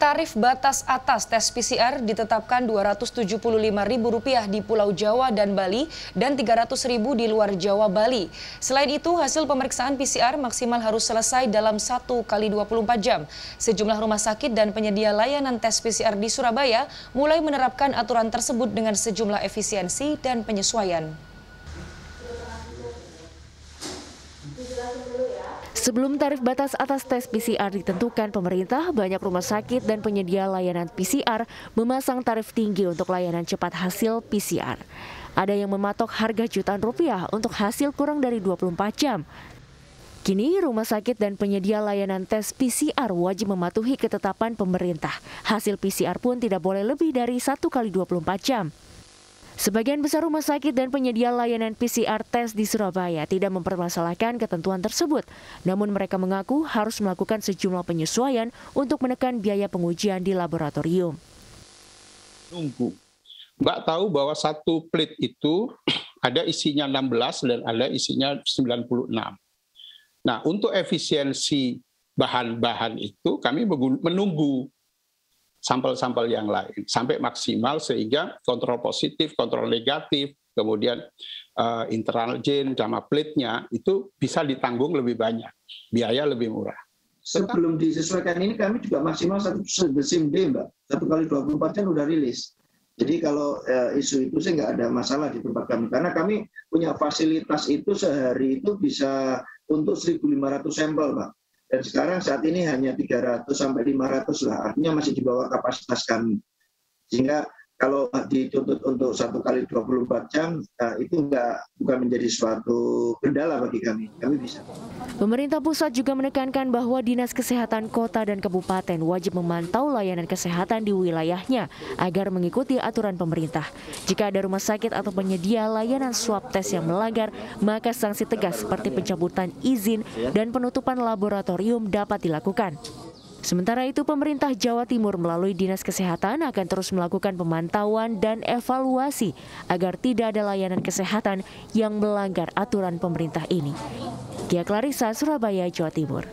Tarif batas atas tes PCR ditetapkan Rp275.000 di Pulau Jawa dan Bali dan Rp300.000 di luar Jawa Bali. Selain itu, hasil pemeriksaan PCR maksimal harus selesai dalam 1 kali 24 jam. Sejumlah rumah sakit dan penyedia layanan tes PCR di Surabaya mulai menerapkan aturan tersebut dengan sejumlah efisiensi dan penyesuaian. Sebelum tarif batas atas tes PCR ditentukan pemerintah, banyak rumah sakit dan penyedia layanan PCR memasang tarif tinggi untuk layanan cepat hasil PCR. Ada yang mematok harga jutaan rupiah untuk hasil kurang dari 24 jam. Kini, rumah sakit dan penyedia layanan tes PCR wajib mematuhi ketetapan pemerintah. Hasil PCR pun tidak boleh lebih dari 1 kali 24 jam. Sebagian besar rumah sakit dan penyedia layanan PCR tes di Surabaya tidak mempermasalahkan ketentuan tersebut. Namun mereka mengaku harus melakukan sejumlah penyesuaian untuk menekan biaya pengujian di laboratorium. Mbak tahu bahwa satu plate itu ada isinya 16 dan ada isinya 96. Nah, untuk efisiensi bahan-bahan itu kami menunggu sampel-sampel yang lain sampai maksimal sehingga kontrol positif, kontrol negatif, kemudian internal chain sama plate-nya itu bisa ditanggung lebih banyak, biaya lebih murah. Sebelum disesuaikan ini kami juga maksimal SIM D, Mbak. 1 kali 24 jam udah rilis. Jadi kalau isu itu sih nggak ada masalah di tempat kami. Karena kami punya fasilitas itu sehari itu bisa untuk 1.500 sampel, Mbak. Dan sekarang saat ini hanya 300 sampai 500 lah, artinya masih di bawah kapasitas kami. Sehingga kalau dituntut untuk 1 kali 24 jam, itu bukan menjadi suatu kendala bagi kami. Kami bisa. Pemerintah pusat juga menekankan bahwa Dinas Kesehatan Kota dan Kabupaten wajib memantau layanan kesehatan di wilayahnya agar mengikuti aturan pemerintah. Jika ada rumah sakit atau penyedia layanan swab tes yang melanggar, maka sanksi tegas seperti pencabutan izin dan penutupan laboratorium dapat dilakukan. Sementara itu, pemerintah Jawa Timur melalui Dinas Kesehatan akan terus melakukan pemantauan dan evaluasi agar tidak ada layanan kesehatan yang melanggar aturan pemerintah ini. Gia Clarissa, Surabaya, Jawa Timur.